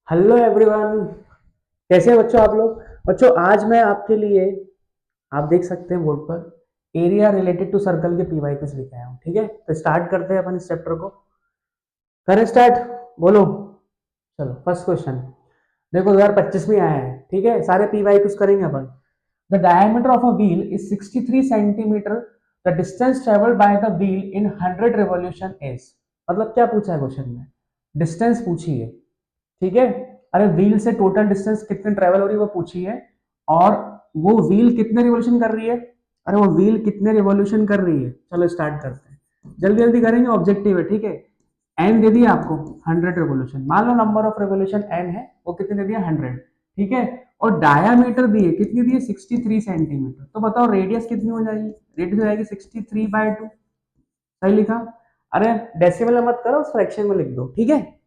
Hello everyone. कैसे हैं बच्चों आप लोग? बच्चों आज मैं आपके लिए, आप देख सकते हैं बोर्ड पर, एरिया रिलेटेड टू सर्कल के पीवाई क्यूज लेके आया हूँ। ठीक है, तो स्टार्ट करते हैं अपन इस चैप्टर को। करें स्टार्ट? बोलो। चलो फर्स्ट क्वेश्चन देखो, 2025 में आया है। ठीक है, सारे पीवाई क्यूज करेंगे अपन। The diameter of a wheel is 63 centimetre. The distance travelled by the wheel in 100 revolution is. मतलब क्या पूछा है क्वेश्चन में? डिस्टेंस पूछी है। ठीक है, अरे व्हील से टोटल डिस्टेंस कितने ट्रेवल हो रही है वो पूछी है, और वो व्हील कितने रिवॉल्यूशन कर रही है। अरे वो व्हील कितने रिवॉल्यूशन कर रही है। चलो स्टार्ट करते हैं, जल्दी जल्दी करेंगे, ऑब्जेक्टिव है। ठीक है, एन दे दिया आपको 100 रेवोल्यूशन, मान लो नंबर ऑफ रेवोल्यूशन एन है, वो कितने दे दिया 100। ठीक है, और डायामीटर दिए, कितनी दिए 63 सेंटीमीटर। तो बताओ रेडियस कितनी हो जाएगी? रेडियस हो जाएगी 63/2। सही लिखा? अरे डेसिमल में मत करो, फ्रैक्शन में लिख दो। ठीक है,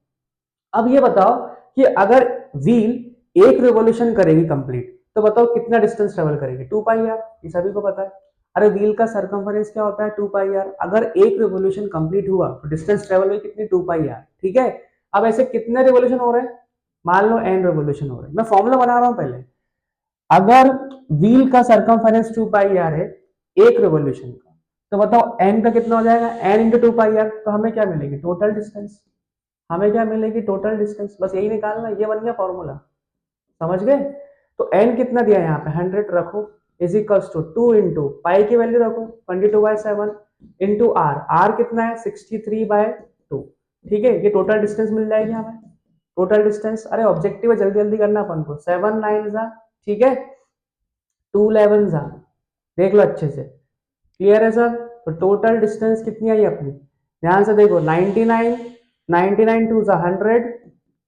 अब ये बताओ कि अगर व्हील एक रिवॉल्यूशन करेगी कंप्लीट, तो बताओ कितना डिस्टेंस ट्रेवल करेगी? 2 पाई आर, ये सभी को पता है। अरे व्हील का सरकमफेरेंस क्या होता है? 2 पाई आर। अगर एक रिवॉल्यूशन कंप्लीट हुआ तो डिस्टेंस ट्रेवल हुई कितनी? 2 पाई आर। ठीक है, अब ऐसे कितने रिवॉल्यूशन हो रहे हैं? मान लो एन रिवॉल्यूशन हो रहे हैं। मैं फॉर्मूला बना रहा हूं पहले। अगर व्हील का सरकमफेरेंस 2 पाई आर है एक रिवॉल्यूशन का, तो बताओ एन का कितना हो जाएगा? N into 2 pi R. तो हमें क्या मिलेगी? Total distance. हमें क्या मिलेगी? Total distance. बस यही निकालना, ये बन गया फॉर्मूला। समझ गए? तो एन कितना दिया है यहाँ पे? 100 रखो, is equals to 2 into pi की वैल्यू रखो 22/7 इंटू आर। आर कितना है? 63/2। ठीक है, ये टोटल डिस्टेंस मिल जाएगी हमें। टोटल डिस्टेंस, अरे ऑब्जेक्टिव है, जल्दी जल्दी करना अपन को। 7 9 जा, ठीक है, 2 11 जा, देख लो अच्छे से। क्लियर है सर? तो टोटल डिस्टेंस कितनी आई अपनी? ध्यान से देखो, 99, 99 टू 100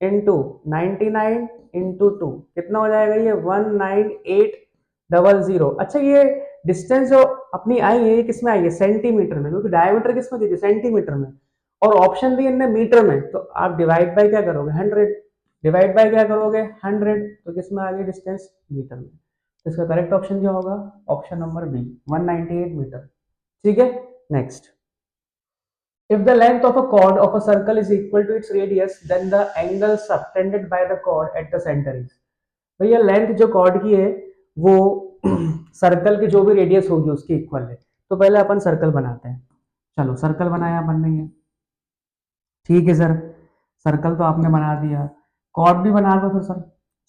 इंटू 99 इंटू 2, कितना हो जाएगा ये? 19800। अच्छा, ये डिस्टेंस जो अपनी आई है, ये किसमें आई है? सेंटीमीटर में, क्योंकि डायमीटर किसमें दी थी? सेंटीमीटर में। और ऑप्शन दी इनने मीटर में, तो आप डिवाइड बाय क्या करोगे? 100। डिवाइड बाय क्या करोगे? 100। तो किसमें आ गई डिस्टेंस? मीटर में। तो इसका करेक्ट ऑप्शन क्या होगा? Option number B, 198 metre. ठीक है, next. If the length of a chord of a circle is equal to its radius, then the angle subtended by the chord at the center is। भैया length जो cord की है वो circle की जो भी रेडियस होगी उसके इक्वल है। तो पहले अपन सर्कल बनाते हैं। चलो सर्कल बनाया अपन ने ये। ठीक है सर, सर्कल तो आपने बना दिया, कॉर्ड भी बना दो फिर सर।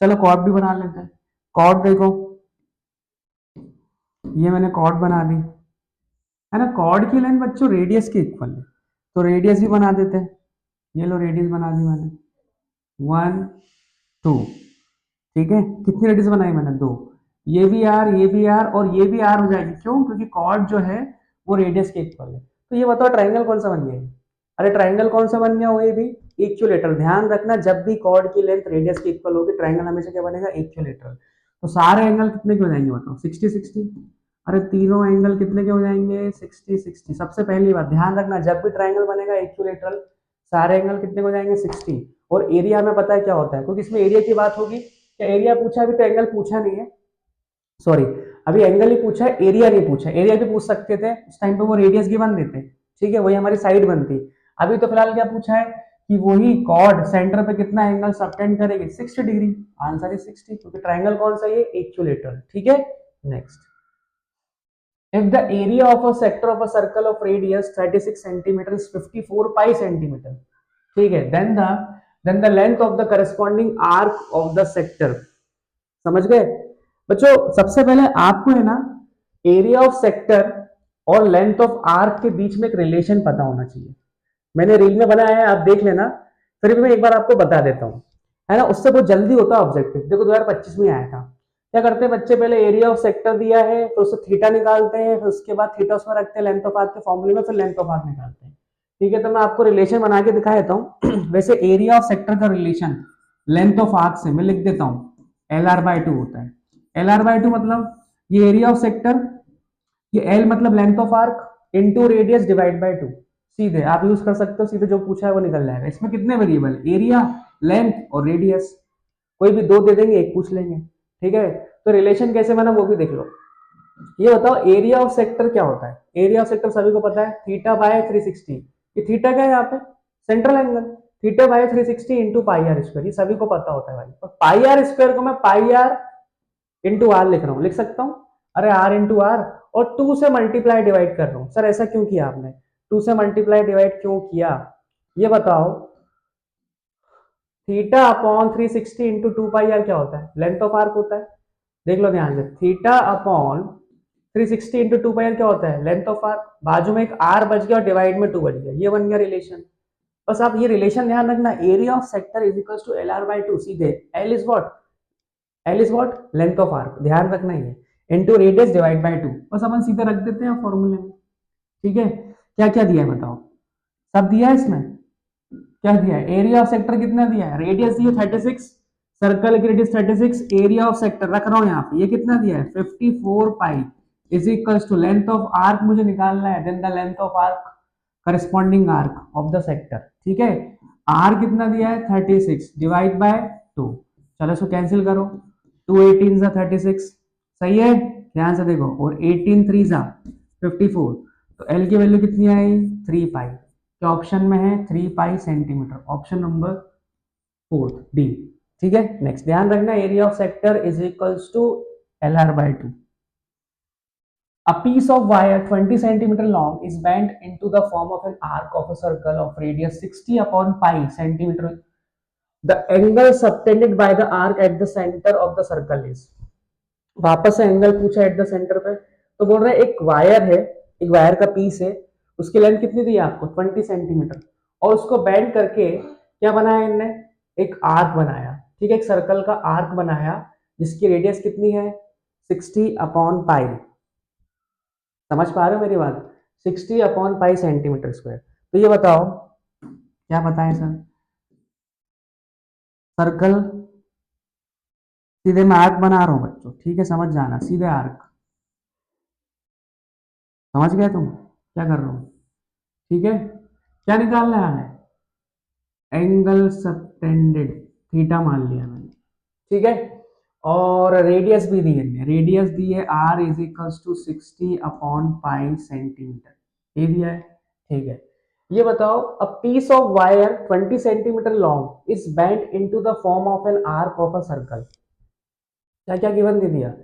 चलो कॉर्ड भी बना लेते हैं। कॉर्ड देखो, ये मैंने कॉर्ड बना दी, है ना। कॉर्ड की लेंथ बच्चों रेडियस के इक्वल है, तो रेडियस भी बना देते हैं। ये लो रेडियस बना दी मैंने, 1 2। ठीक है, कितनी रेडियस बनाई मैंने? 2। ये भी आर, ये भी आर, और ये भी आर हो जाएगी। क्यों? क्योंकि कॉर्ड जो है वो रेडियस के इक्वल है। तो ये बताओ ट्राइंगल कौन सा बन गया? अरे ट्राइंगल कौन सा बन गया? वो ये भी इक्विलेटरल। ध्यान रखना, जब भी कॉर्ड की लेंथ रेडियस के इक्वल होगी, ट्राइंगल हमेशा क्या बनेगा? इक्विलेटरल। तो सारे एंगल कितने के हो जाएंगे बताओ? 60 60। अरे तीनों एंगल कितने के हो जाएंगे? 60 60। सबसे पहली बात ध्यान रखना, जब भी ट्राइंगल बनेगा इक्विलेटरल, सारे एंगल कितने हो जाएंगे? 60। और एरिया में पता है क्या होता है? क्योंकि इसमें एरिया की बात होगी। क्या एरिया पूछा? अभी तो एंगल पूछा नहीं है, सॉरी, अभी एंगल ही पूछा है, एरिया नहीं पूछा। एरिया भी पूछ सकते थे, उस टाइम पे वो रेडियस गिवन देते। ठीक है, वही हमारी साइड बनती। अभी तो फिलहाल क्या पूछा है कि वही कॉर्ड सेंटर पे कितना एंगल सबटेंड करेगी? 60 डिग्री। आंसर इज 60, क्योंकि ट्राइंगल कौन सा? ये इक्विलेटरल। ठीक है, next. If the area of a sector of a circle of radius 36 centimeter is 54 pi centimeter, ठीक है, then the length of the corresponding arc of the sector। समझ गए बच्चों? सबसे पहले आपको है ना एरिया ऑफ सेक्टर और लेंथ ऑफ आर्क के बीच में एक रिलेशन पता होना चाहिए। मैंने रील में बनाया है, आप देख लेना। फिर भी मैं एक बार आपको बता देता हूँ, है ना, उससे बहुत जल्दी होता है ऑब्जेक्टिव। देखो 2025 में आया था। क्या करते हैं बच्चे? पहले एरिया ऑफ सेक्टर दिया है, फिर उससे थीटा निकालते हैं, फिर उसके बाद थीटा उसमें रखते हैं लेंथ ऑफ आर्क के फॉर्मूले में, फिर लेंथ ऑफ आर्क निकालते हैं। ठीक है, तो मैं आपको रिलेशन बना के दिखा देता हूँ। वैसे एरिया ऑफ सेक्टर का रिलेशन लेंथ ऑफ आर्क से मैं लिख देता हूँ, LR/2 होता है। LR/2 मतलब ये एरिया ऑफ सेक्टर, ये एल मतलब length of arc into radius divide by 2। सीधे आप यूज कर सकते हो, सीधे जो पूछा है वो निकल जाएगा। इसमें कितने वेरिएबल? एरिया, लेंथ और रेडियस। कोई भी दो दे देंगे, एक पूछ लेंगे। ठीक है, तो रिलेशन कैसे बना वो भी देख लो। ये बताओ एरिया ऑफ सेक्टर क्या होता है? एरिया ऑफ सेक्टर सभी को पता है, थीटा बाय 360। ये थीटा क्या है यहाँ पे? Central angle. Theta by 360 into pi are square, ये सभी को पता होता है भाई। और पाई आर स्क्वायर को मैं पाई आर इंटू आर लिख रहा हूँ, लिख सकता हूँ, अरे आर इंटू आर, और 2 से मल्टीप्लाई डिवाइड कर रहा हूँ। सर ऐसा क्यों किया आपने, 2 से मल्टीप्लाई डिवाइड क्यों किया, ये बताओ। Theta upon 360 into 2 pi R क्या होता है, लेंथ ऑफ आर्क होता है। देख लो ध्यान से, theta upon 360 into 2 pi R क्या होता है, लेंथ ऑफ आर्क। बाजू में एक आर बच गया और डिवाइड में 2 बच गया, ये बन गया रिलेशन। बस आप ये रिलेशन ध्यान रखना, area of sector is equal to L R by 2, सीधे L is what, L is what, length of arc, ध्यान रखना ये, इनटू रेडियस डिवाइड बाय 2, बस अपन सीधे रख देते हैं फॉर्मूले में। ठीक है, क्या क्या दिया है बताओ, सब दिया है इसमें, क्या दिया है, एरिया ऑफ सेक्टर कितना दिया है, रेडियस दिया 36, सर्कल की रेडियस 36, एरिया ऑफ सेक्टर रख रहा हूं यहाँ पे, ये कितना दिया है 54 pi is equals to length of arc मुझे निकालना है, then the length of arc corresponding arc of the sector. ठीक है, आर कितना दिया है 36 डिवाइड बाय 2, चलो इसको कैंसिल करो, 2 18 जा 36, सही है, ध्यान से देखो, और 18 3 जा 54, तो एल की वैल्यू कितनी आई 3 पाई, क्या ऑप्शन में है 3 pi centimetre, option number 4 D. ठीक है, नेक्स्ट ध्यान रखना, area of sector is equals to L R by 2। A piece of wire 20 centimeter long is bent into the form of an arc of a circle of radius 60 upon pi centimeter. The angle subtended by the arc at the center of the circle is, वापस से angle पूछा at the centre पे, तो बोल रहे हैं एक wire है, एक वायर का पीस है, उसकी लेंथ कितनी दी है आपको 20 सेंटीमीटर, और उसको बेंड करके क्या बनाया इनने, एक आर्क बनाया। ठीक है, एक सर्कल का आर्क बनाया जिसकी रेडियस कितनी है 60 अपॉन पाई, समझ पा रहे हो मेरी बात, 60 अपॉन पाई सेंटीमीटर स्क्वायर। तो ये बताओ क्या बताएं सर, सर्कल, सीधे मैं आर्क बना रहा हूं बच्चों, ठीक है समझ जाना, सीधे आर्क, समझ गए तुम क्या कर रहे हो, ठीक है, क्या निकालना है हमें, एंगल सबटेंडेड, थीटा मान लिया मैंने, ठीक है, और रेडियस भी दी है, रेडियस दी है R is equals to 60 upon pi centimetre, ये दिया है। ठीक है, ये बताओ, a piece of wire 20 centimetre long is bent into the form of an arc of a circle, क्या क्या गिवन दे दिया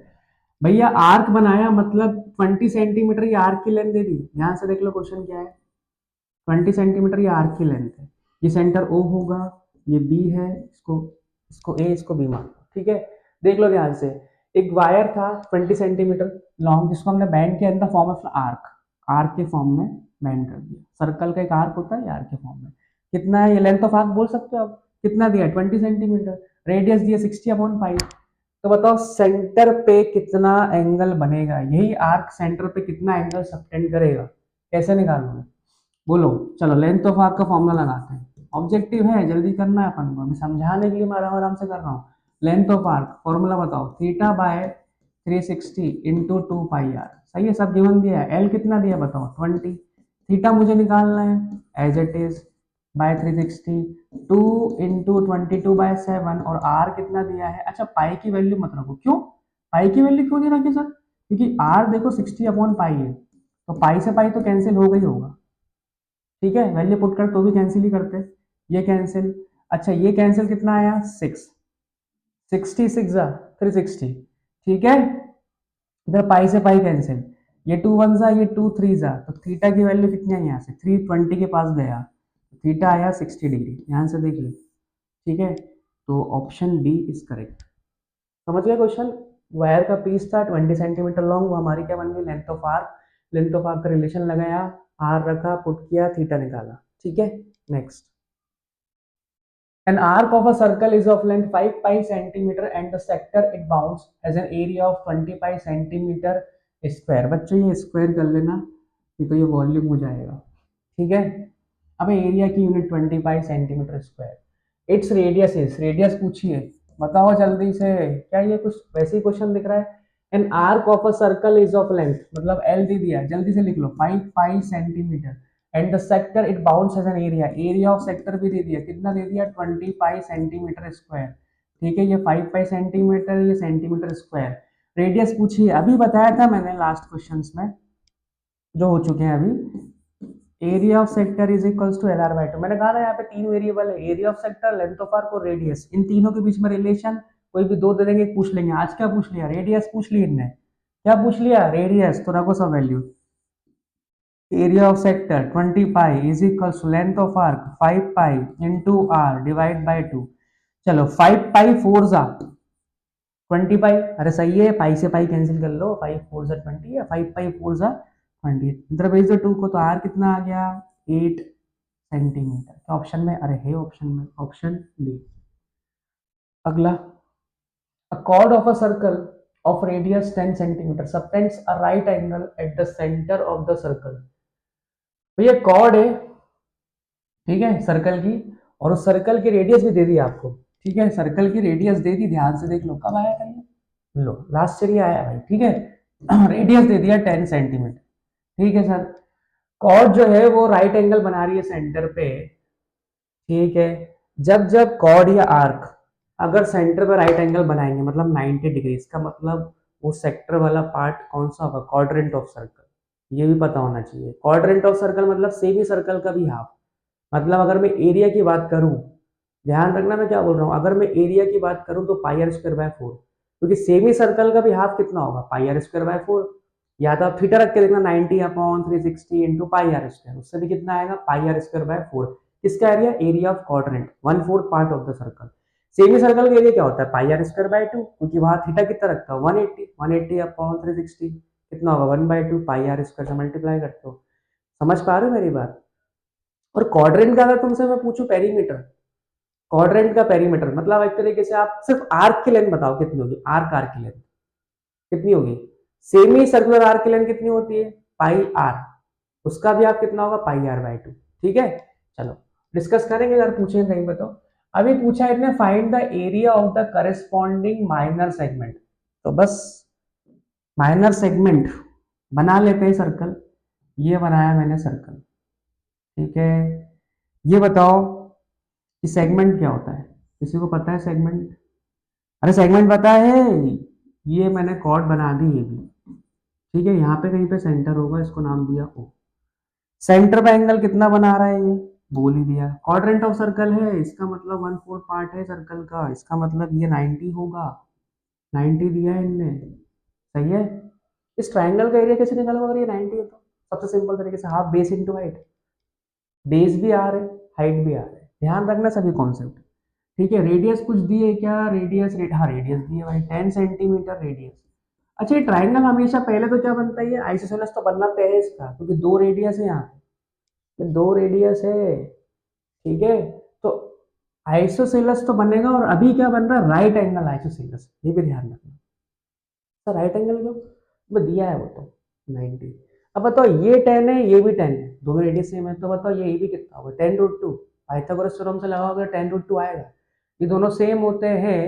भैया, आर्क बनाया मतलब 20 सेंटीमीटर ये आर्क की लेंथ दे दी, ध्यान से देख लो क्वेश्चन क्या है, 20 सेंटीमीटर ये आर्क की लेंथ है, ये सेंटर ओ होगा, ये बी है, इसको इसको ए इसको बी मान, ठीक है, देख लो ध्यान से, एक वायर था 20 सेंटीमीटर लॉन्ग जिसको हमने बैंड किया इन the form of arc, arc के फॉर्म में बैंड कर दिया, सर्कल का एक आर्क होता है आर्क के फॉर्म में, कितना है ये लेंथ ऑफ आर्क बोल सकते हो आप, कितना दिया 20 सेंटीमीटर, रेडियस दिया 60 अपॉन पाई, तो बताओ सेंटर पे कितना एंगल बनेगा, यही आर्क सेंटर पे कितना एंगल सबटेंड करेगा, कैसे निकालोगे बोलो, चलो लेंथ ऑफ आर्क का फॉर्मूला लगाते हैं, ऑब्जेक्टिव है जल्दी करना है अपन को, मैं समझाने के लिए मैं आराम आराम से कर रहा हूँ, लेंथ ऑफ आर्क फॉर्मूला बताओ, theta by 360 into 2 pi R, सही है, सब गिवन दिया है, एल कितना दिया बताओ 20, थीटा मुझे निकालना है as it is by 360, 2 into 22/7, और आर कितना दिया है, अच्छा पाई की वैल्यू मत रखो, क्यों पाई की वैल्यू क्यों नहीं रखी सर, क्योंकि आर देखो 60 अपॉन पाई है, तो पाई से पाई तो कैंसिल हो गई होगा, ठीक है, वैल्यू पुट कर तो भी कैंसिल ही करते, ये कैंसिल, अच्छा ये कैंसिल कितना आया 6, 66 जा 360, ठीक है, इधर पाई से पाई कैंसिल, ये 2 1 जा ये 2 3 जा, तो थीटा की वैल्यू कितनी आई यहाँ से 320 के पास गया, थीटा आया 60 डिग्री, ध्यान से देख लो, ठीक है, तो ऑप्शन बी इज करेक्ट। समझ गया क्वेश्चन, वायर का पीस था 20 सेंटीमीटर लॉन्ग, वो हमारी क्या बन गई length of arc, length of arc का रिलेशन लगाया, आर रखा पुट किया थीटा निकाला, ठीक है, next, an arc of a circle is of length 5 pi centimeter and the sector it bounds has an area of 20 pi centimeter square, बच्चों ये square कर लेना, ये तो ये वॉल्यूम हो जाएगा, ठीक है, अब एरिया की unit 20 pi centimetre square, its radius is, radius पूछिए बताओ जल्दी से, क्या ये कुछ वैसे ही क्वेश्चन दिख रहा है, an arc of a circle is of length, मतलब एल दे दिया, जल्दी से लिख लो 5 pi centimetre, and the sector it bounds as an area, area of sector भी दे दिया, कितना दे दिया 20 पाई सेंटीमीटर स्क्वायर, ठीक है, ये 5 पाई सेंटीमीटर, ये सेंटीमीटर स्क्वायर, रेडियस पूछिए, अभी बताया था मैंने लास्ट क्वेश्चंस में जो हो चुके हैं अभी, area of sector is equals to L R by two. मैंने कहा था यहाँ पे तीन वेरिएबल है, area of sector, length of arc और रेडियस। इन तीनों के बीच में रिलेशन कोई भी दो दे देंगे, पूछ लेंगे। आज क्या पूछ लिया? रेडियस पूछ ली इनने। क्या पूछ लिया? रेडियस। तो रखो सब value. Area of sector 20 pi is equals to length of arc 5 pi into R divide by 2। चलो 5 पाई 4 जा 20 पाई, अरे सही है, पाई से पाई कैंसिल कर लो, 5 4 जा 20 या 5 पाई 4 जा 20। इधर भेज दो 2 को, तो आर कितना आ गया? 8 सेंटीमीटर। ऑप्शन में, अरे है ऑप्शन में, ऑप्शन डी। अगला, a chord of a circle of radius 10 centimeter subtends a right angle at the center of the circle। भैया कॉर्ड है, ठीक है, सर्कल की, और उस सर्कल की रेडियस भी दे दी आपको, ठीक है, सर्कल की रेडियस दे दी, ध्यान से देख लो कब आया था ये, लो लास्ट ईयर आया भाई, ठीक है। रेडियस दे दिया 10 सेंटीमीटर, ठीक है सर। कॉर्ड जो है वो राइट एंगल बना रही है सेंटर पे, ठीक है। जब जब कॉर्ड या आर्क अगर सेंटर पे राइट एंगल बनाएंगे, मतलब 90 डिग्री, इसका मतलब वो सेक्टर वाला पार्ट कौन सा होगा? Quadrant of circle. ये भी पता होना चाहिए। क्वाड्रेंट ऑफ सर्कल मतलब सेमी सर्कल का भी हाफ। मतलब अगर मैं एरिया की बात करूं, ध्यान रखना मैं क्या बोल रहा हूं, अगर मैं एरिया की बात करूं तो पाई आर स्क्वायर बाय 4, क्योंकि सेमी सर्कल का भी हाफ कितना होगा? Pi are square by 4। या तो आप थीटा रख के देखना, 90 upon 360 into pi are square, उससे भी कितना आएगा? Pi are square by 4। किसका एरिया? Area of quadrant, 1/4 part of the circle. Semi circle का एरिया क्या होता है? पाई आर स्क्वायर बाय 2, क्योंकि वहां थीटा कितना रखता है? 180, 180 अपॉन 360 कितना होगा? 1/2 पाई आर स्क्वायर से मल्टीप्लाई करते हो। समझ पा रहे हो मेरी बात? और क्वाड्रेंट का अगर तुमसे मैं पूछूं पेरीमीटर, क्वाड्रेंट का पेरीमीटर मतलब एक तरीके से आप सिर्फ आर्क की लेंथ बताओ कितनी होगी? आर्क की लेंथ कितनी होगी? सेमी सर्कुलर आर्क की लेंथ कितनी होती है? पाई आर। उसका भी आप कितना होगा? पाई आर बाय 2, ठीक है। चलो डिस्कस करेंगे अगर पूछे कहीं पे तो। अभी पूछा है इसने, find the area of the corresponding minor segment. तो बस माइनर सेगमेंट बना लेते हैं सर्कल। ये बनाया मैंने सर्कल, ठीक है। ये बताओ कि सेगमेंट क्या होता है? किसी को पता है सेगमेंट? अरे सेगमेंट पता है, ये मैंने कॉर्ड बना दी ये भी, ठीक है। यहाँ पे कहीं पे सेंटर होगा, इसको नाम दिया ओ। सेंटर पे एंगल कितना बना रहा है ये? बोल ही दिया। क्वाड्रेंट ऑफ सर्कल है, इसका मतलब 1/4 पार्ट है सर्कल का, इसका मतलब ये 90 होगा। 90 दिया है इनने, सही है। इस ट्राइंगल का एरिया कैसे निकालोगे अगर ये 90 है तो? सबसे सिंपल तरीके से half base into height. Base भी आर है, हाइट भी आर है, ध्यान रखना सभी कॉन्सेप्ट, ठीक है। रेडियस कुछ दी है क्या? रेडियस हाँ रेडियस दी है भाई, 10 सेंटीमीटर रेडियस। अच्छा ये ट्राइंगल हमेशा पहले तो क्या बनता है? ये आइसोसेलेस तो बनना तय है इसका, क्योंकि दो रेडियस है यहाँ पे, दो रेडियस है, ठीक है। तो आइसोसेलेस तो बनेगा, और अभी क्या बन रहा है? राइट एंगल आइसोसेलेस, ये भी ध्यान रखना। तो राइट एंगल क्यों? वो दिया है वो तो 90। अब बताओ ये 10 है, ये भी 10 है, दोनों रेडियस सेम है, तो बताओ ये भी कितना होगा? 10√2। पाइथागोरस थ्योरम से लगाओगे 10√2 आएगा। ये दोनों सेम होते हैं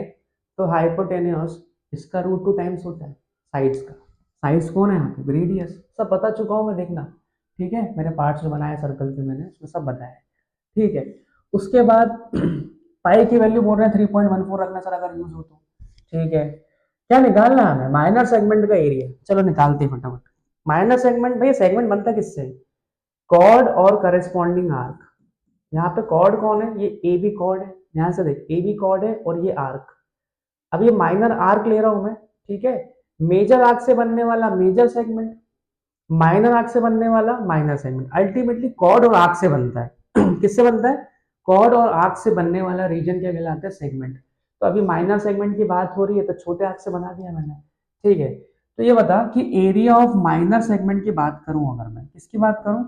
तो हाइपोटेन्यूस इसका √2 टाइम्स होता है साइड्स का। साइड्स कौन है यहाँ पे? रेडियस। सब बता चुका हूँ मैं, देखना, ठीक है। मैंने पार्ट्स जो बनाए सर्कल के मैंने उसमें सब बताया, ठीक है। उसके बाद पाई की वैल्यू बोल रहे हैं 3.14 रखना सर अगर यूज हो तो, ठीक है। क्या निकालना है हमें? माइनर सेगमेंट का एरिया। चलो निकालते हैं फटाफट। माइनर सेगमेंट, भैया सेगमेंट बनता किससे? कॉर्ड और करस्पॉन्डिंग आर्क। यहाँ पे कॉर्ड कौन है? ये ए बी कॉर्ड है, ध्यान से देख, ए बी कॉर्ड है और ये आर्क। अब ये माइनर आर्क ले रहा हूं मैं, ठीक है। मेजर आर्क से बनने वाला मेजर सेगमेंट, माइनर आर्क से बनने वाला माइनर सेगमेंट। अल्टीमेटली कॉर्ड और आर्क से बनता है। किससे बनता है? कॉर्ड और आर्क से बनने वाला रीजन क्या कहलाता है? सेगमेंट। तो अभी माइनर सेगमेंट की बात हो रही है तो छोटे आर्क से बना दिया मैंने, ठीक है। तो ये बता कि एरिया ऑफ माइनर सेगमेंट की बात करूं, अगर मैं किसकी बात करूं?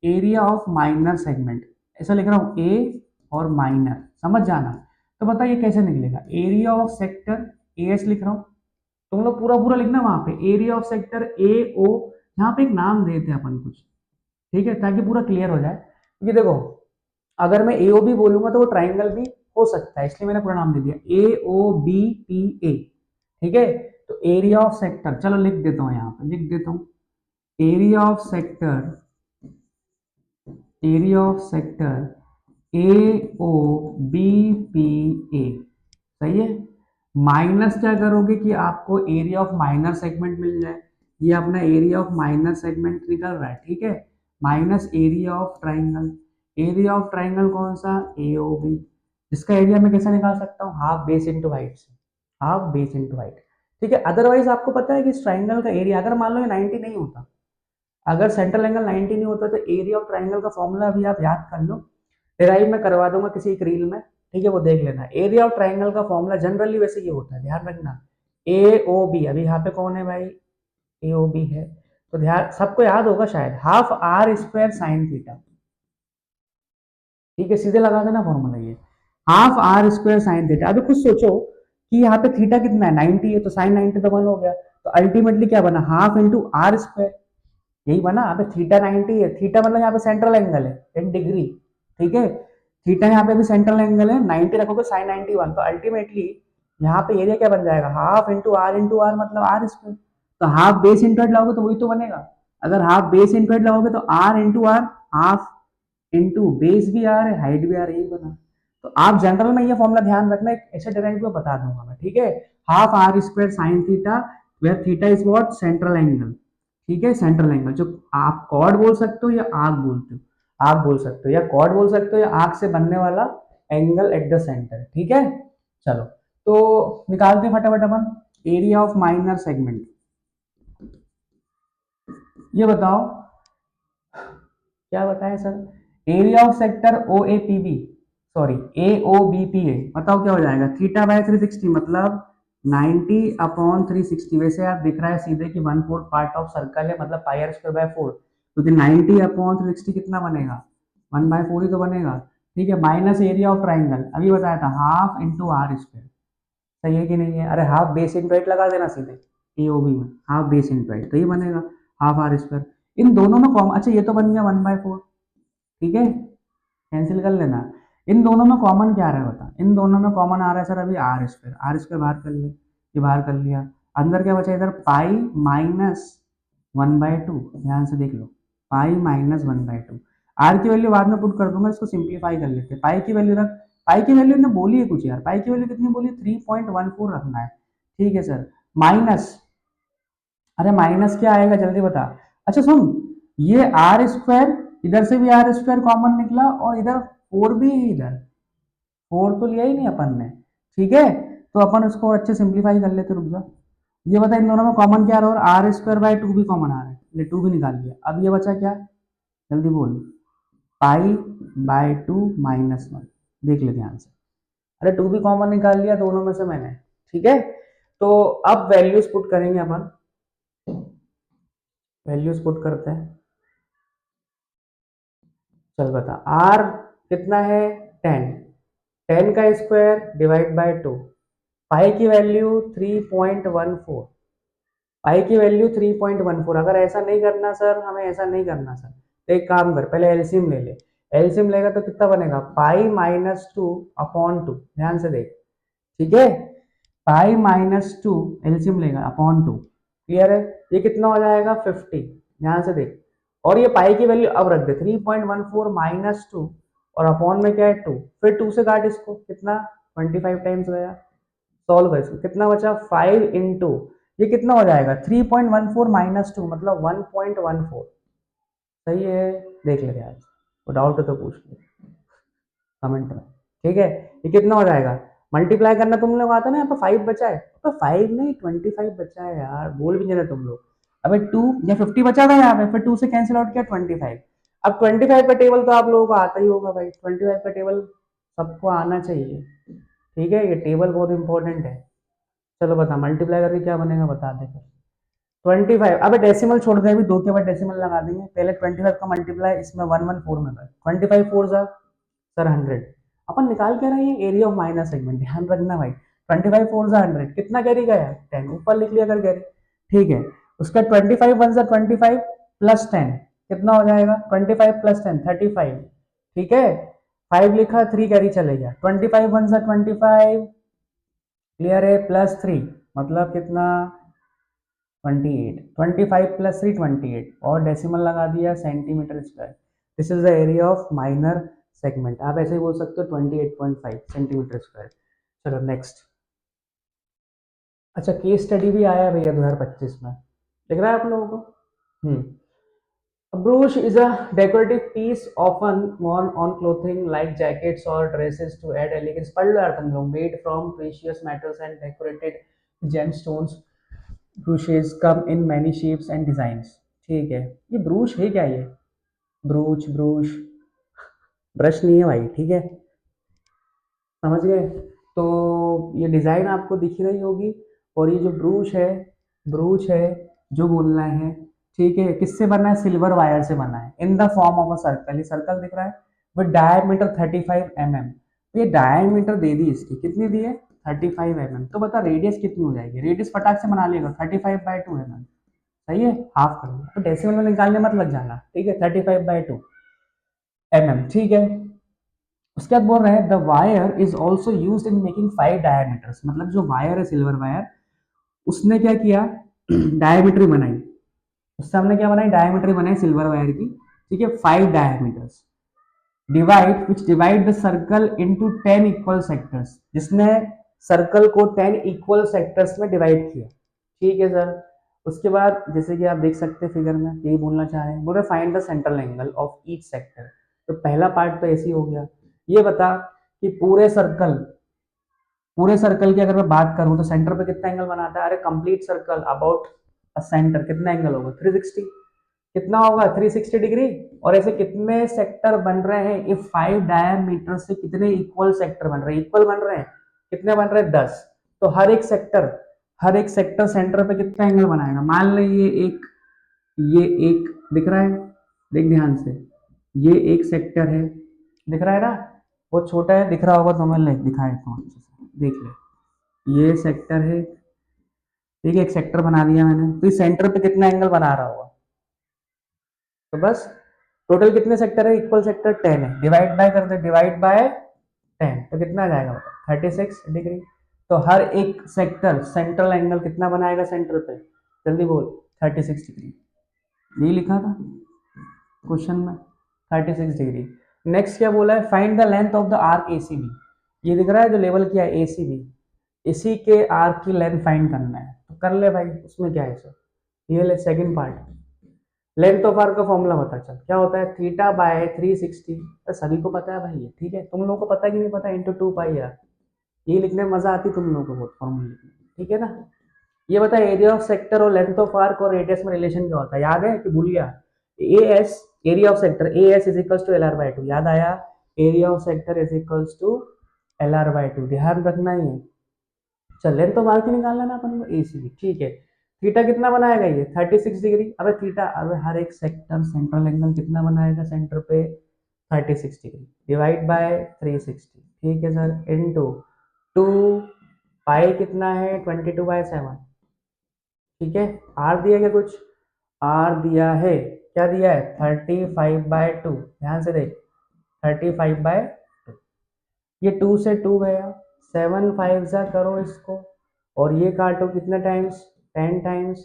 एरिया ऑफ माइनर सेगमेंट, ऐसा लिख रहा हूं ए और माइनर, समझ जाना। तो बता ये कैसे निकलेगा? Area of sector A S लिख रहा हूं, तुम लोग पूरा पूरा लिखना वहां पे, एरिया ऑफ सेक्टर ए ओ। यहाँ पे एक नाम देते हैं अपन कुछ, ठीक है, ताकि पूरा क्लियर हो जाए। क्योंकि देखो अगर मैं ए ओ बी बोलूंगा तो वो ट्राइंगल भी हो सकता है, इसलिए मैंने पूरा नाम दे दिया ए ओ बी पी ए, ठीक है। तो एरिया ऑफ सेक्टर, चलो लिख देता हूँ, यहाँ पे लिख देता हूँ, area of sector, area of sector A O B P A, सही है। माइनस क्या करोगे कि आपको एरिया ऑफ माइनर सेगमेंट मिल जाए। ये अपना एरिया ऑफ माइनर सेगमेंट निकल रहा है, ठीक है। Minus area of triangle. Area of triangle कौन सा, ए ओ बी, जिसका एरिया मैं कैसे निकाल सकता हूँ, हाफ बेस इंटू हाइट से, हाफ बेस इंटू हाइट। ठीक है, अदरवाइज आपको पता है कि इस ट्राइंगल का एरिया अगर मान लो ये 90 नहीं होता, अगर सेंट्रल एंगल 90 नहीं होता, तो एरिया ऑफ ट्राइंगल का फॉर्मूला अभी आप याद कर लो, डिराइव में करवा दूंगा किसी एक रील में, ठीक है, वो देख लेना। एरिया ऑफ ट्राइंगल का फॉर्मूला जनरली वैसे ये होता है, ध्यान रखना, ए ओ बी, अभी यहाँ पे कौन है भाई, ए ओ बी है, तो ध्यान सबको याद होगा शायद, half R square sine theta. ठीक है, सीधे लगा देना फॉर्मूला ये, half R square sine theta. अभी खुद सोचो कि यहाँ पे थीटा कितना है, 90 है, तो साइन 90 तो 1 हो गया, तो अल्टीमेटली क्या बना, हाफ इंटू आर स्क्वायर, यही बना। अबे थीटा 90 है, थीटा मतलब यहाँ पे सेंट्रल एंगल है इन डिग्री, ठीक है, थीटा यहाँ पे भी सेंट्रल एंगल है, 90 रखोगे साइन 91, तो अल्टीमेटली यहाँ पे एरिया क्या बन जाएगा, हाफ इंटू आर मतलब आर स्क्वायर, तो हाफ बेस इंटू हेड लाओगे तो वही तो बनेगा। अगर हाफ बेस इंटू हेड लाओगे तो R into R, half into base भी आर है, हाइट भी आर, यही बना। तो आप जनरल में ये फॉर्मूला ध्यान रखना, एक ऐसे डिराइव को बता दूंगा मैं, ठीक है, half R square sine theta, where theta is what, central angle. ठीक है, सेंट्रल एंगल, जो आप कॉर्ड बोल सकते हो या आर्क बोलते हो, आर्क बोल सकते हो या कॉर्ड बोल सकते हो, या आर्क से बनने वाला एंगल एट द सेंटर। ठीक है, चलो तो निकालते हैं फटाफट अपन एरिया ऑफ माइनर सेगमेंट। ये बताओ, क्या बताएं sir, area of sector O A P B, sorry A O B P A, बताओ क्या हो जाएगा, थीटा बाय 360 मतलब 90 अपॉन 360। वैसे यार दिख रहा है सीधे कि 1/4 पार्ट ऑफ सर्कल है, मतलब पाई आर स्क्वायर बाय 4, तो 90 अपॉन 360 कितना बनेगा, 1/4 ही तो बनेगा। ठीक है, माइनस एरिया ऑफ ट्राइंगल, अभी बताया था हाफ इंटू आर स्क्वायर, सही है कि नहीं है, अरे हाफ बेस इंटू एट लगा देना सीधे, ए ओ बी में हाफ बेस इंटू एट, तो ये बनेगा हाफ आर स्क्वायर। इन दोनों में कॉमन, अच्छा ये तो बन गया 1/4, ठीक है, कैंसिल कर लेना। इन दोनों में कॉमन क्या आ रहा है बता, इन दोनों में कॉमन आ रहा है सर अभी आर स्क्वायर, आर स्क्वायर बाहर कर ले, ये बाहर कर लिया, अंदर क्या बचा इधर, पाई माइनस 1/2, ध्यान से देख लो, पाई माइनस 1/2, आर की वैल्यू बाद में पुट कर दूंगा, इसको सिंप्लीफाई कर लेते हैं, पाई की वैल्यू रख, पाई की वैल्यू ने बोली है कुछ यार, पाई की वैल्यू कितनी बोली, 3.14 रखना है, ठीक है सर, माइनस, अरे माइनस क्या आएगा जल्दी बता, अच्छा सुन, ये आर स्क्वायर, इधर से भी आर स्क्वायर कॉमन निकला, और इधर 4 भी है, इधर 4 तो लिया ही नहीं अपन ने, ठीक है, तो अपन उसको अच्छे सिंप्लीफाई कर लेते, रुक जा। ये बता इन दोनों में कॉमन क्या रहा, और आर स्क्वायर बाय 2 भी कॉमन आ रहा है, ले 2 भी निकाल लिया, अब ये बचा क्या, जल्दी बोल, पाई बाय 2 माइनस 1, देख ले ध्यान से, अरे 2 भी कॉमन निकाल लिया दोनों में से मैंने, ठीक है, तो अब वैल्यूज पुट करेंगे अपन, वैल्यूज पुट करते हैं, चल बता, आर कितना है, 10, 10 का स्क्वायर डिवाइड बाय 2, पाई की वैल्यू 3.14, पाई की वैल्यू 3.14, अगर ऐसा नहीं करना सर, हमें ऐसा नहीं करना सर, तो एक काम कर, पहले एलसीएम ले ले, एलसीएम लेगा तो कितना बनेगा, पाई माइनस 2 अपॉन 2, ध्यान से देख, ठीक है, पाई माइनस 2 एलसीएम लेगा अपॉन 2, क्लियर है, ये कितना हो जाएगा 50, ध्यान से देख, और ये पाई की वैल्यू अब रख दे, 3.14 माइनस 2, और अपॉन में क्या है 2, फिर 2 से काट इसको, कितना 25 टाइम्स गया, सॉल्व कर इसको, कितना बचा 5 इंटू, ये कितना हो जाएगा 3.14 माइनस 2 मतलब 1.14, सही है, देख ले यार, वो डाउट है तो पूछ ले कमेंट में, ठीक है, ये कितना हो जाएगा, मल्टीप्लाई करना तुम लोग आता ना, यहाँ पे 5 बचा है, तो 5 नहीं 25 बचा है यार, बोल भी नहीं रहे तुम लोग, अबे 2 या 50 बचा था यहाँ पे, फिर 2 से कैंसिल आउट किया 25, अब 25 का टेबल तो आप लोगों को आता ही होगा भाई, 25 का टेबल सबको आना चाहिए, ठीक है, ये टेबल बहुत इंपॉर्टेंट है, चलो बता मल्टीप्लाई करके क्या बनेगा बता दे फिर, 25, अब डेसिमल छोड़ दे, अभी 2 के बाद डेसिमल लगा देंगे, पहले 25 का मल्टीप्लाई इसमें 114 में कर, 25 फोर जा सर 100, अपन निकाल के रहे हैं एरिया ऑफ माइनर सेगमेंट, ध्यान रखना भाई, 25 फोर जा 100, कितना कैरी गया 10, ऊपर लिख लिया कर कैरी, ठीक है, उसका 25 वन जा 25 प्लस 10, कितना हो जाएगा 25 प्लस 10 35, ठीक है, 5 लिखा 3 कैरी चले गया, 25 वन जा 25, क्लियर है, प्लस 3 मतलब कितना 28, 25 प्लस 3 28, और डेसिमल लगा दिया centimetre square, this is the area of minor segment, आप ऐसे ही बोल सकते हो 28.5 सेंटीमीटर स्क्वायर। चलो नेक्स्ट, अच्छा केस स्टडी भी आया है भैया 2025 में, दिख रहा है आप लोगों को, A brooch is a decorative piece often worn on clothing like jackets or dresses to add elegance. पढ़ लो यार तुम लोग. Made from precious metals and decorated gemstones. Brooches come in many shapes and designs. ठीक है. ये ब्रूच है क्या ये? ब्रूच ब्रूच ब्रश नहीं है भाई. ठीक है, समझ गए. तो ये डिज़ाइन आपको दिख रही होगी. और ये जो ब्रूच है जो बोलना है. ठीक है, किससे बना है? सिल्वर वायर से बना है. इन the form of a circle. ये सर्कल दिख रहा है विद डायमीटर 35 mm. ये डायमीटर दे दी इसकी. कितनी दी है? 35 mm. तो बता रेडियस कितनी हो जाएगी? रेडियस फटाक से बना लिएगा. 35/2 mm. सही है, हाफ कर लो. तो डेसिमल में निकालने मत लग जाना. ठीक है, 35/2 mm. ठीक है. उसके बाद बोल रहे हैं the wire is also use in making 5 diameters. मतलब जो वायर है सिल्वर वायर, उसने क्या किया? डायमीटर बनाई. उससे हमने क्या बनाई? डायमीटर बनाई सिल्वर वायर की. ठीक है, 5 diameters. Divide the circle into 10 equal sectors. जिसने सर्कल को 10 इक्वल सेक्टर्स में डिवाइड किया. ठीक है सर. उसके बाद जैसे कि आप देख सकते हैं फिगर में, यही बोलना चाह रहे हैं. बोल रहे find the central angle of each sector. तो पहला पार्ट तो ऐसे ही हो गया. ये बता कि पूरे सर्कल की अगर मैं बात करूं तो सेंटर पे कितना एंगल बनाता है? अरे complete circle about a centre कितना एंगल होगा? 360. कितना होगा? 360 डिग्री. और ऐसे कितने सेक्टर बन रहे हैं? इफ 5 डायमीटर से कितने इक्वल सेक्टर बन रहे हैं? इक्वल बन रहे हैं. कितने बन रहे हैं? 10. तो हर एक सेक्टर सेंटर पे कितना एंगल बनाएगा? मान ले ये एक दिख रहा है. देख ध्यान से. ये एक सेक्टर है. दिख रहा है ना? वो छोटा है, दिख रहा होगा तो मैं दिखाए तो अच्छे से देख ले. ये सेक्टर है. ठीक है, एक सेक्टर बना दिया मैंने. तो इस सेंटर पे कितना एंगल बना रहा होगा? तो बस टोटल कितने सेक्टर है? इक्वल सेक्टर 10 है. डिवाइड बाय कर दे. डिवाइड बाय 10 तो कितना आ जाएगा? 36 डिग्री. तो हर एक सेक्टर सेंट्रल एंगल कितना बनाएगा सेंटर पे? जल्दी बोल. 36 डिग्री. यही लिखा था क्वेश्चन में. 36 डिग्री. नेक्स्ट क्या बोला है? Find the length of the arc A C B. ये दिख रहा है जो लेवल किया है ए सी बी. इसी के आर्क की लेंथ फाइंड करना है. तो कर ले भाई, उसमें क्या है सर. ये ले second part. Length of arc का फॉर्मूला बता. चल क्या होता है? θ/360. तो सभी को पता है भाई ये. ठीक है, तुम लोगों को पता है कि नहीं पता? इंटू 2 पाई यार. ये लिखने में मजा आती तुम लोगों को बहुत फॉर्मूला लिखने में. ठीक है ना? ये बता एरिया ऑफ सेक्टर और लेंथ ऑफ आर्क और रेडियस में रिलेशन क्या होता है? याद है कि भूल गया? A S area of sector A S is equals to LR/2. याद आया? Area of sector is equals to LR/2. ध्यान रखना ही है. चल लेंथ ऑफ आर्क निकालना ना अपन को ए सी बी. ठीक है. थीटा कितना बनाएगा ये? 36 डिग्री. अबे थीटा, अबे हर एक सेक्टर सेंट्रल एंगल कितना बनाएगा सेंटर पे? 36 डिग्री. Divide by 360. ठीक है सर. इनटू 2 पाई कितना है? 22/7. ठीक है. आर दिया क्या कुछ? आर दिया है. क्या दिया है? 35/2. ध्यान से देख. 35/2. ये 2 से 2 गया. 7 5 जा करो इसको. और ये काटो कितने टाइम्स? 10 टाइम्स.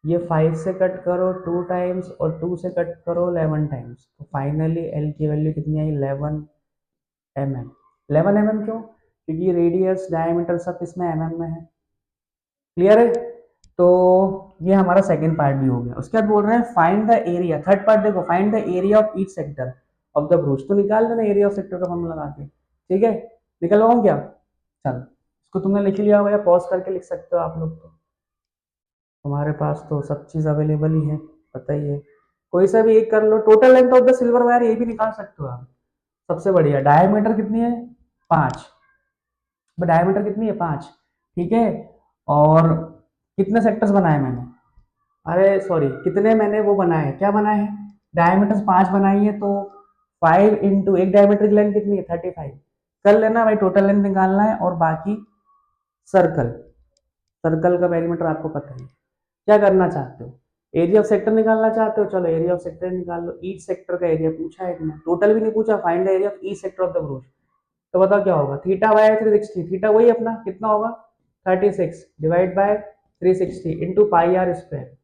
ये 5 से कट करो 2 टाइम्स और 2 से कट करो 11 टाइम्स. तो फाइनली एल की वैल्यू कितनी आई? 11 mm. 11 mm क्यों? क्योंकि रेडियस डायमीटर सब इसमें में है. क्लियर है? तो ये हमारा सेकंड पार्ट भी हो गया. उसके बाद बोल रहे हैं find the area. Third part देखो. Find the area of each sector of the brooch. तो निकाल देना एरिया ऑफ सेक्टर का फॉर्मूला लगा के. ठीक है, निकलवाऊं क्या? चल इसको तुमने लिख लिया होगा या पॉज करके लिख सकते हो आप लोग. तो तुम्हारे पास तो सब चीज अवेलेबल ही है, पता ही है. कोई सा भी एक कर लो. Total length of the silver wire ये भी निकाल सकते हो आप. सबसे बढ़िया. डायमीटर कितनी है? 5. डायमीटर कितनी है? 5. ठीक है. और कितने सेक्टर्स बनाए मैंने? अरे सॉरी, कितने मैंने वो बनाए? क्या बनाए हैं? डायमीटर 5 बनाई है. तो 5 इंटू एक डायमीटर की लेंथ कितनी है? 35. कर लेना भाई. टोटल लेंथ निकालना है. और बाकी सर्कल सर्कल का पेरीमीटर आपको पता है. क्या करना चाहते हो? एरिया ऑफ सेक्टर निकालना चाहते हो? चलो एरिया ऑफ सेक्टर निकाल लो. ईच सेक्टर का एरिया पूछा है कि टोटल भी नहीं पूछा. Find the area of each sector of the brooch. तो बताओ क्या होगा? θ/360. थीटा वही अपना कितना होगा? 36 divide by 360 into pi are square.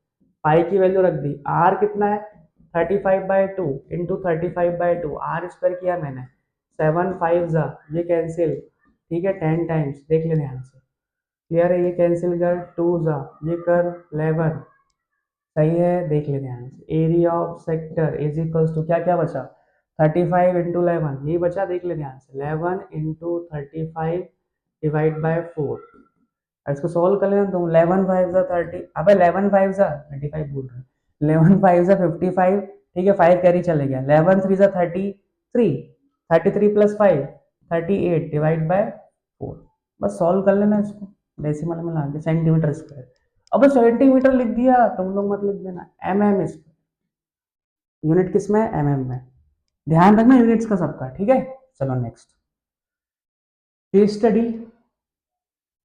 Pi की वैल्यू रख दी. आर कितना है? 35/2 इंटू 35/2. आर स्क्वायर किया मैंने. 7 5 जा, ये कैंसिल. ठीक है. 10 टाइम्स. देख ले ध्यान से. क्लियर है? ये कैंसिल कर. 2 जा, ये कर 11. सही है, देख ले ध्यान से। Area of sector is equals to क्या क्या बचा, 35 इंटू 11, ये बचा, देख ले ध्यान से, 11 इंटू 35 डिवाइड बाय 4। इसको सोल्व कर लेना तुम, 11 5 जा 30, अबे 11 5 जा 35 बोल रहे, 11 5 जा 55, ठीक है, 5 कैरी चले गया, 11 3 जा 33, 33 प्लस 5 38 डिवाइड बाय 4। बस सॉल्व कर लेना इसको, डेसिमल में ला के सेंटीमीटर स्क्वायर। अब सेंटीमीटर लिख दिया, तुम लोग मत लिख देना mm स्क्वायर। यूनिट किस में है, mm में। ध्यान रखना यूनिट्स का सबका, ठीक है। चलो नेक्स्ट केस स्टडी,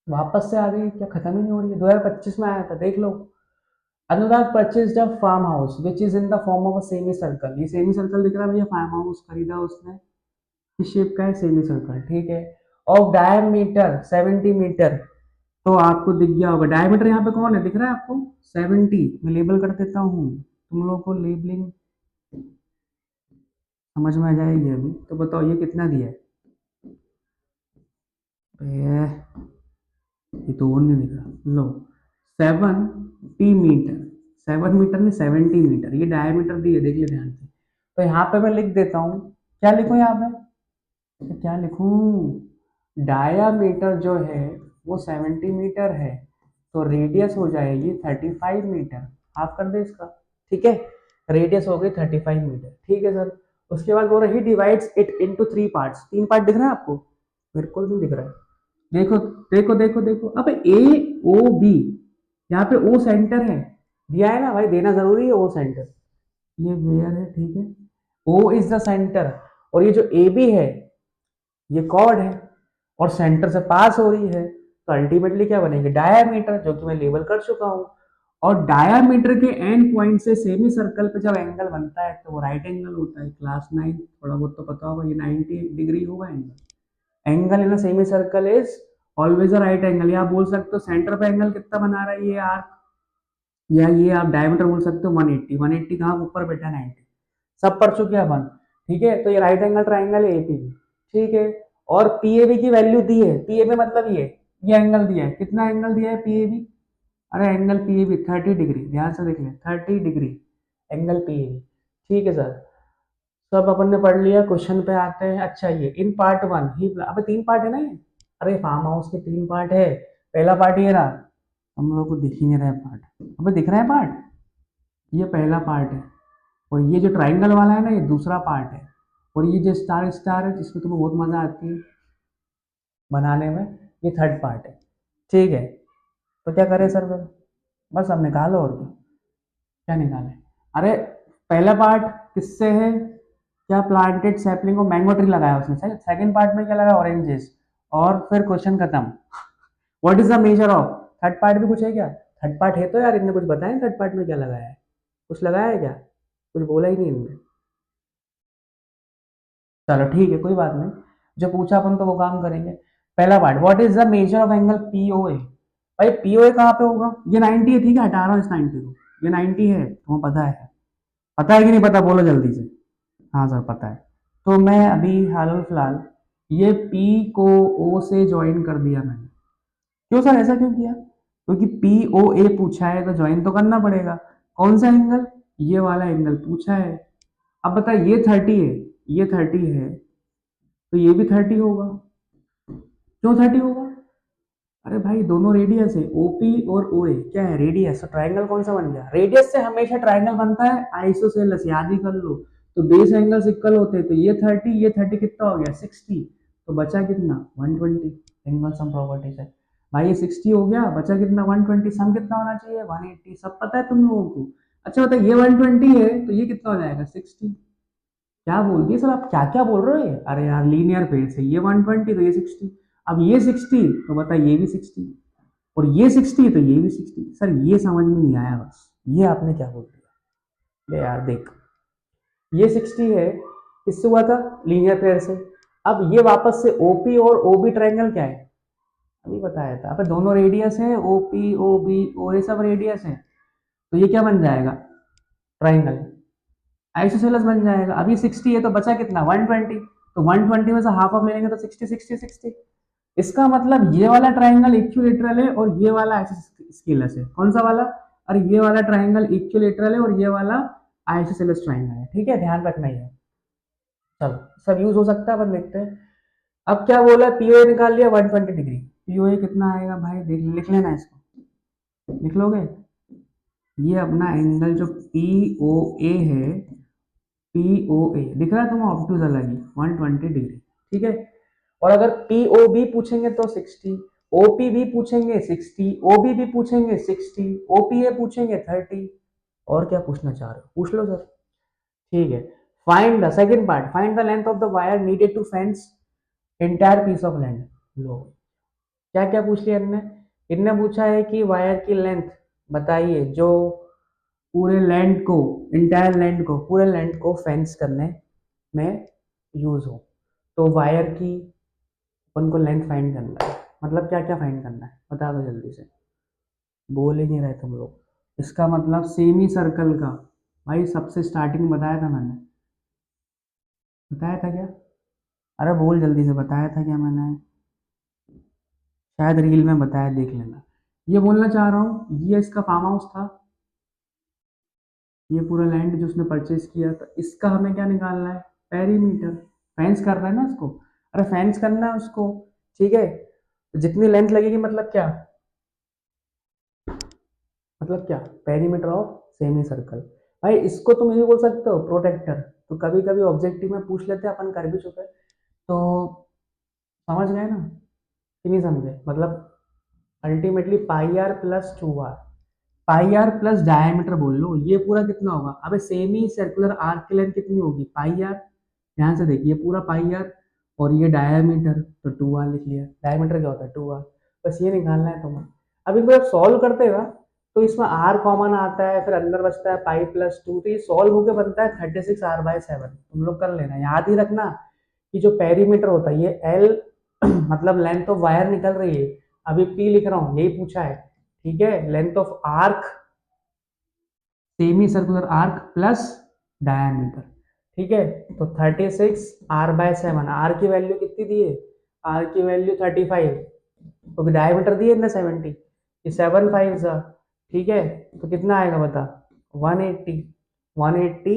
वापस से आ गई क्या, खत्म ही नहीं हो रही है, 2025 में आया था, देख लो। Anurag purchased a farm house which is in the form of a semi circle. ये सेमी सर्कल दिख रहा है भैया, फार्म हाउस खरीदा उसने, किस शेप का है, सेमी सर्कल, ठीक है। ऑफ डायमीटर 70 मीटर, तो आपको दिख गया होगा डायमीटर यहाँ पे कौन है, दिख रहा है आपको, 70। मैं लेबल कर देता हूँ, तुम लोगों को लेबलिंग समझ में आ जाएगी अभी। तो बताओ ये कितना दिया है, ये तो और नहीं दिख रहा, लो 70 मीटर, 7 मीटर में 70 मीटर, ये डायमीटर दी है, देख ले ध्यान से। तो यहाँ पे मैं लिख देता हूँ, क्या लिखूँ यहाँ पे, तो क्या लिखूँ, डायामीटर जो है वो 70 मीटर है, तो रेडियस हो जाएगी 35 मीटर, हाफ कर दे इसका, ठीक है। रेडियस हो गई 35 मीटर, ठीक है सर। उसके बाद बोल रहा है he divides it into 3 parts, 3 part दिख रहा है आपको, बिल्कुल नहीं दिख रहा है, देखो देखो देखो देखो, अब ए ओ बी, यहाँ पे ओ सेंटर है, दिया है ना भाई, देना जरूरी है ओ सेंटर, ये वेयर है, ठीक है। ओ इज द सेंटर, और ये जो ए बी है ये कॉर्ड है, और सेंटर से पास हो रही है, तो अल्टीमेटली क्या बनेगी, डायामीटर, जो कि मैं लेबल कर चुका हूं। और डायामीटर के एंड पॉइंट से सेमी सर्कल पे जब एंगल बनता है तो वो राइट एंगल होता है, क्लास 9 थोड़ा बहुत तो पता होगा, ये 90 डिग्री होगा angle. Angle in semi circle is always a right angle, या आप बोल सकते हो सेंटर पे एंगल कितना बना रहा है ये आर्क, या ये आप डायमीटर बोल सकते हो 180, 180 कहाँ ऊपर बैठा, 90, सब पढ़ चुके हैं अपन, ठीक है। तो ये राइट एंगल ट्राइंगल है एपीबी, ठीक है। और पीएबी की वैल्यू दी है, पीएबी मतलब ये एंगल दिया है, कितना एंगल दिया है पीएबी, अरे एंगल पीएबी 30 डिग्री, ध्यान से देख ले, 30 डिग्री एंगल पीएबी, ठीक है सर। सब अपन ने पढ़ लिया, क्वेश्चन पे आते हैं। अच्छा ये इन पार्ट 1 ही, अब 3 पार्ट है ना ये, अरे फार्म हाउस के 3 पार्ट है, पहला पार्ट ये रहा, हम लोग को दिख ही नहीं रहा है पार्ट, अबे दिख रहा है पार्ट, ये पहला पार्ट है, और ये जो ट्राइंगल वाला है ना ये दूसरा पार्ट है, और ये जो स्टार स्टार है जिसमें तुम्हें बहुत मजा आती है बनाने में, ये थर्ड पार्ट है, ठीक है। तो क्या करें सर फिर, बस अब निकालो, और क्या निकाले, अरे पहला पार्ट किससे है, क्या प्लांटेड सैपलिंग को मैंगो ट्री लगाया उसने, सेकंड पार्ट में क्या लगाया, ऑरेंजेस, और फिर क्वेश्चन खत्म। What is the measure of, third part भी कुछ है क्या, थर्ड पार्ट है तो यार इनने कुछ बताया थर्ड पार्ट में क्या लगाया है, कुछ लगाया है क्या, कुछ बोला ही नहीं इनने। चलो ठीक है, कोई बात नहीं, जो पूछा अपन तो वो काम करेंगे। पहला part, what is the measure of angle POA, भाई पीओए कहाँ पे होगा, ये 90 है, ठीक है, हटा रहा हूँ इस 90 को, ये 90 है, तुम्हें पता है कि नहीं पता, बोलो जल्दी से। हाँ सर पता है। तो मैं अभी हाल फिलहाल ये पी को ओ से ज्वाइन कर दिया मैंने, क्यों सर ऐसा क्यों किया, क्योंकि पी ओ ए पूछा है तो ज्वाइन तो करना पड़ेगा। कौन सा एंगल, ये वाला एंगल पूछा है। अब बता, ये 30 है, ये 30 है, तो ये भी 30 होगा, क्यों 30 होगा, अरे भाई दोनों रेडियस है, ओपी और ओए क्या है, रेडियस, तो ट्राइंगल कौन सा बन गया, रेडियस से हमेशा ट्राइंगल बनता है आइसोसेलेस, याद ही कर लो। तो बेस एंगल्स इक्वल होते हैं, तो ये 30 कितना हो गया 60, तो बचा कितना 120, एंगल सम प्रॉपर्टी से, भाई ये 60 हो गया, बचा कितना 120, सम कितना होना चाहिए 180, सब पता है तुम लोगों को। अच्छा बताइए ये 120 है तो ये कितना हो जाएगा 60, क्या बोल दिए सर आप, क्या क्या बोल रहे हो, अरे यार लीनियर पेड़ से ये 120 तो ये 60, अब ये 60 तो बता ये भी 60, और ये 60 तो ये भी 60, सर ये समझ में नहीं आया, बस ये आपने क्या बोल दिया, ले यार देख, ये 60 है, किससे हुआ था, लीनियर पेयर से। अब ये वापस से ओपी और ओबी ट्रायंगल क्या है, अभी बताया था, अब दोनों रेडियस है, ओपी ओबी ओ ये सब रेडियस है, तो ये क्या बन जाएगा, ट्रायंगल आइसोसेलेस बन जाएगा। अभी 60 है तो बचा कितना 120, तो 120 में से हाफ ऑफ ले लेंगे तो 60 60 60, इसका मतलब ये वाला ट्राइंगल इक्विलेटरल है और ये वाला आइसोस्केलस है, कौन सा वाला, और ये वाला ट्राइंगल इक्विलेटरल है और ये वाला आइसोसेलेस ट्राइंगल है, ठीक है, ध्यान रखना ही है। चलो सब यूज हो सकता है, अपन देखते हैं। अब क्या बोला, पीओए निकाल लिया 120 डिग्री। पीओए कितना आएगा भाई, देख लिख लेना इसको, लिख लोगे। ये अपना एंगल जो पीओए है, पीओए दिख रहा है तुम्हें, ऑब्टूज अलग ही 120 डिग्री, ठीक है। और अगर पीओबी पूछेंगे तो 60, ओपी भी पूछेंगे 60, ओबी भी पूछेंगे 60, ओपीए पूछेंगे 30। और क्या पूछना चाह रहे हो, पूछ लो सर। ठीक है, find the second part, find the length of the wire needed to fence entire piece of land. लो क्या क्या पूछ लिया इनने, इनने पूछा है कि वायर की लेंथ बताइए जो पूरे लैंड को, इंटायर लैंड को, पूरे लैंड को फेंस करने में यूज हो। तो वायर की अपन को लेंथ फाइंड करना है, मतलब क्या क्या फाइंड करना है बता दो जल्दी से, बोल ही नहीं रहे तुम लोग। इसका मतलब सेमी सर्कल का, भाई सबसे स्टार्टिंग में बताया था मैंने, बताया था क्या, अरे बोल जल्दी से, बताया था क्या मैंने, शायद रील में बताया, देख लेना। ये बोलना चाह रहा हूँ, ये इसका फार्म हाउस था, ये पूरा लैंड जो उसने परचेज किया था, इसका हमें क्या निकालना है, पेरीमीटर। फेंस कर रहा है ना इसको, अरे फेंस करना है उसको, ठीक है। तो जितनी लेंथ लगेगी मतलब क्या, मतलब क्या, पेरीमीटर ऑफ सेमी सर्कल। भाई इसको तुम ये बोल सकते हो प्रोटेक्टर, तो कभी कभी ऑब्जेक्टिव में पूछ लेते हैं, अपन कर भी चुके, तो समझ गए ना कि नहीं समझे, मतलब ultimately pi R plus 2 R, pi R plus diameter बोल लो, ये पूरा कितना होगा, अबे सेमी सर्कुलर आर्क की लेंथ कितनी होगी, पाई आर। ध्यान से देखिए, पूरा पाई आर और ये डायमीटर, तो 2 आर लिख लिया। डायमीटर क्या होता है, 2 आर, बस ये निकालना है तुम्हें। अब इनको जब सॉल्व करते हैं ना, तो इसमें आर कॉमन आता है, फिर अंदर बचता है पाई प्लस 2, तो ये सॉल्व होकर बनता है 36 r/7। तुम लोग कर लेना, याद ही रखना कि जो पेरीमीटर होता है ये एल मतलब लेंथ ऑफ वायर निकल रही है, अभी पी लिख रहा हूँ, यही पूछा है, ठीक है। Length of arc, semi circular arc plus diameter, ठीक है। तो 36 r/7, आर की वैल्यू कितनी दी है, आर की वैल्यू 35, तो डायमीटर दी है ना 70, ये 7 5 सा, ठीक है। तो कितना आएगा बता, 180, 180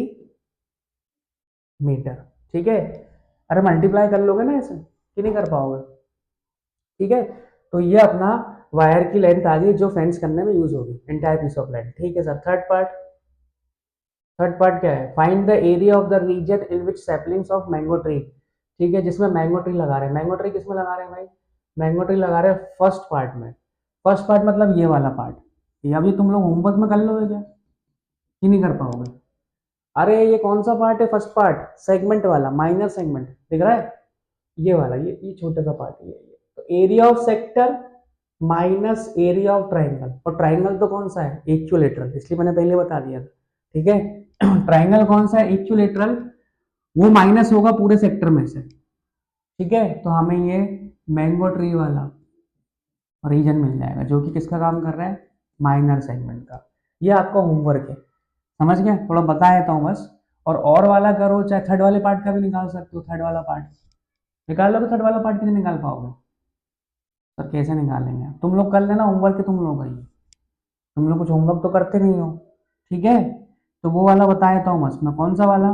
मीटर, ठीक है। अरे मल्टीप्लाई कर लोगे ना ऐसे कि नहीं कर पाओगे, ठीक है। तो ये अपना वायर की लेंथ आ गई जो फेंस करने में यूज होगी, एंटायर पीस ऑफ लेंथ, ठीक है sir. Third part, third part क्या है, find the area of the region in which saplings of mango tree, ठीक है, जिसमें मैंगो ट्री लगा रहे हैं। मैंगो ट्री किसमें लगा रहे हैं भाई, मैंगो ट्री लगा रहे हैं फर्स्ट पार्ट में। फर्स्ट पार्ट मतलब ये वाला पार्ट, ये अभी तुम लोग होमवर्क में कर लोगे क्या कि नहीं कर पाओगे। अरे ये कौन सा पार्ट है, फर्स्ट पार्ट, सेगमेंट वाला, माइनर सेगमेंट दिख रहा है, ये वाला, ये छोटा सा पार्ट, ये तो area of sector minus area of triangle, और ट्राइंगल तो कौन सा है, इक्विलेटरल, इसलिए मैंने पहले बता दिया था, ठीक है। ट्राइंगल कौन सा है, इक्विलेटरल, वो माइनस होगा पूरे सेक्टर में से, ठीक है। तो हमें ये मैंगो ट्री वाला रीजन मिल जाएगा जो कि किसका काम कर रहा है, माइनर सेगमेंट का। ये आपका होमवर्क है, समझ गए, थोड़ा बता देता हूँ बस। और वाला करो, चाहे थर्ड वाले पार्ट का भी निकाल सकते हो, थर्ड वाला पार्ट निकाल लो, तो थर्ड वाला पार्ट क्यों नहीं निकाल पाओगे, सर कैसे निकालेंगे, तुम लोग कर लेना, होमवर्क है तुम लोग का ये, तुम लोग कुछ होमवर्क तो करते नहीं हो, ठीक है। तो वो वाला बता देता हूँ बस मैं, कौन सा वाला,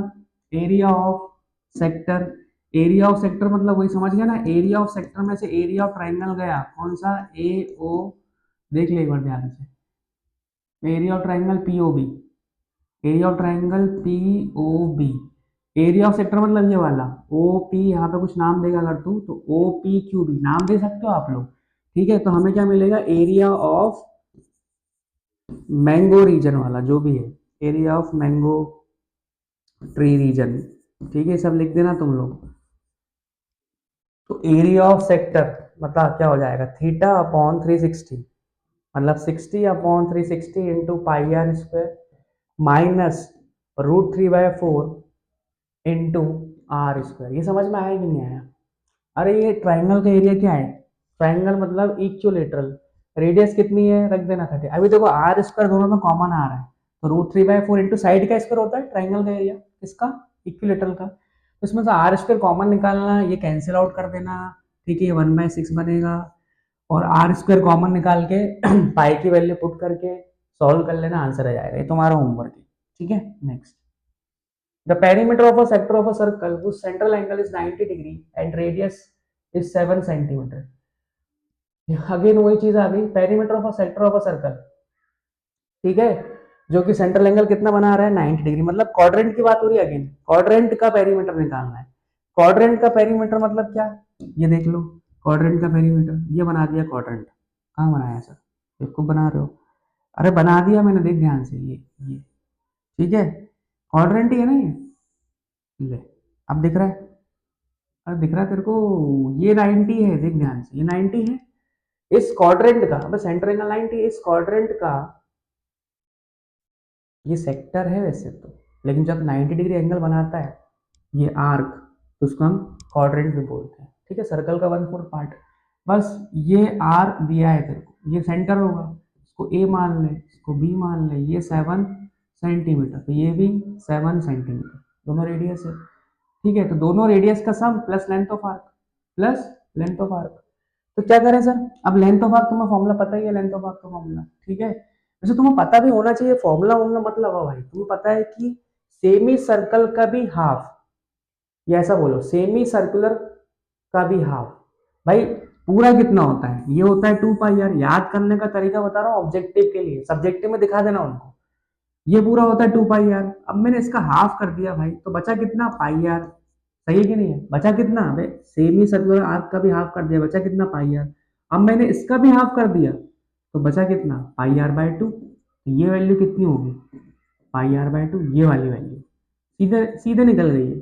area of sector. Area of sector मतलब वही समझ गया ना, एरिया ऑफ सेक्टर में से एरिया ऑफ ट्राइंगल गया कौन सा, ए ओ, देख ले एक बार ध्यान से, area of triangle P O B, area of triangle P O B. Area of sector मतलब ये वाला ओ पी, यहाँ पे कुछ नाम देगा अगर तू, तो ओ पी क्यू बी नाम दे सकते हो आप लोग, ठीक है। तो हमें क्या मिलेगा, एरिया ऑफ मैंगो रीजन वाला जो भी है, area of mango tree region, ठीक है, सब लिख देना तुम लोग। तो एरिया ऑफ सेक्टर मतलब क्या हो जाएगा, थीटा अपॉन 360, मतलब 60/360 into pi are square minus √3/4 into R square. ये समझ में आया कि नहीं आया। अरे ये ट्राइंगल का एरिया क्या है, ट्राइंगल मतलब इक्विलेटरल, रेडियस कितनी है रख देना 30, अभी देखो आर स्क्वायर दोनों में कॉमन आ रहा है, तो √3/4 इंटू साइड का स्क्वायर होता है ट्राइंगल का एरिया, किसका, इक्विलेटरल का। तो इसमें से आर स्क्वायर कॉमन निकालना, ये कैंसिल आउट कर देना, ठीक है, 1/6 बनेगा। और आर स्क्वायर कॉमन निकाल के पाई की वैल्यू पुट करके सॉल्व कर लेना, आंसर आ जाएगा, ये तुम्हारा होमवर्क है, ठीक है। Next, the perimeter of a sector of a circle whose central angle is 90 degree and radius is 7 centimetre. Again वही चीज आ गई, perimeter of a sector of a circle, ठीक है, जो कि सेंट्रल एंगल कितना बना रहा है 90 डिग्री, मतलब क्वाड्रेंट की बात हो रही है। अगेन क्वाड्रेंट का पेरीमीटर निकालना है। क्वाड्रेंट का पेरीमीटर मतलब क्या, ये देख लो, क्वाड्रेंट का पेरीमीटर ये बना दिया क्वाड्रेंट, कहाँ बनाया सर, इसको बना रहे हो, अरे बना दिया मैंने, देख ध्यान से, ये ठीक है, क्वाड्रेंट ही है ना ये, ले, अब दिख रहा है, अरे दिख रहा है तेरे को, ये 90 है, देख ध्यान से, ये 90 है, इस क्वाड्रेंट का, अब सेंटर एंगल 90, इस क्वाड्रेंट का ये सेक्टर है वैसे तो, लेकिन जब 90 डिग्री एंगल बनाता है ये आर्क, तो उसको हम क्वाड्रेंट भी बोलते हैं, ठीक है, सर्कल का 1/4 पार्ट। बस ये आर दिया है तेरे को, ये सेंटर होगा, इसको ए मान ले, इसको बी मान ले, ये 7 सेंटीमीटर, तो ये भी 7 सेंटीमीटर, दोनों रेडियस है, ठीक है, तो दोनों रेडियस का sum plus length of arc, plus length of arc. तो क्या करें सर, अब लेंथ ऑफ आर्क तुम्हें फॉर्मूला पता ही है, लेंथ ऑफ आर्क का फॉर्मूला, ठीक है, वैसे तुम्हें पता भी होना चाहिए फॉर्मूला वॉर्मूला, मतलब है भाई, तुम्हें पता है कि सेमी सर्कल का भी हाफ, या ऐसा बोलो सेमी सर्कुलर का भी हाफ, भाई पूरा कितना होता है, ये होता है 2 पाई आर, याद करने का तरीका बता रहा हूँ ऑब्जेक्टिव के लिए, सब्जेक्टिव में दिखा देना उनको, ये पूरा होता है 2 पाई आर, अब मैंने इसका हाफ कर दिया भाई, तो बचा कितना, पाई आर, सही है कि नहीं है, बचा कितना, अबे सेमी सर्कुलर आर्क का भी हाफ कर दिया, बचा कितना, पाई आर, अब मैंने इसका भी हाफ कर दिया, तो बचा कितना, पाई आर/2, ये वैल्यू कितनी होगी, पाई आर/2, ये वाली वैल्यू सीधे सीधे निकल गई है।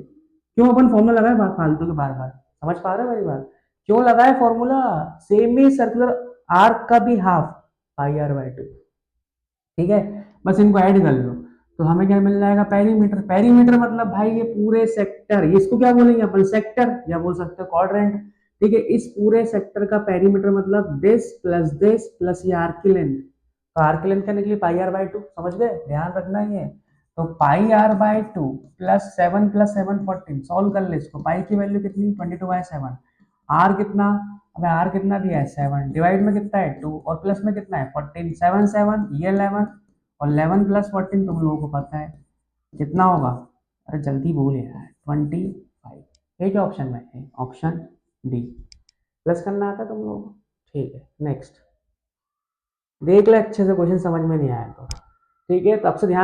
क्यों अपन फॉर्मूला लगाए बात फालतू के बार बार, समझ पा रहे हो मेरी बात, क्यों लगाए फॉर्मूला, सेमी सर्कुलर आर्क का भी हाफ, पाई आर/2, ठीक है, बस इनको ऐड कर लो, तो हमें क्या मिल जाएगा, पेरीमीटर, पेरीमीटर मतलब भाई ये पूरे सेक्टर, ये इसको क्या बोलेंगे अपन, सेक्टर, या बोल सकते हो क्वाड्रेंट, ठीक है, इस पूरे सेक्टर का पेरीमीटर मतलब दिस प्लस ये आर्क की लेंथ, तो आर्क की लेंथ क्या निकली, पाई आर/2, समझ गए, ध्यान रखना ये, तो पाई आर/2 +7 + 7 14, सॉल्व कर ले इसको, पाई की वैल्यू कितनी 22/7, आर कितना, हमें आर कितना दिया है 7, डिवाइड में कितना है 2, और प्लस में कितना है 14, 7 7 ये 11, और 11 + 14 तुम लोगों को पता है कितना होगा, अरे जल्दी बोल यार, 25, ठीक है, ऑप्शन में है ऑप्शन डी, प्लस करना आता है तुम लोगों को, ठीक है। नेक्स्ट देख ले अच्छे से, क्वेश्चन समझ में नहीं आया तो ठीक है, तो अब से ध्यान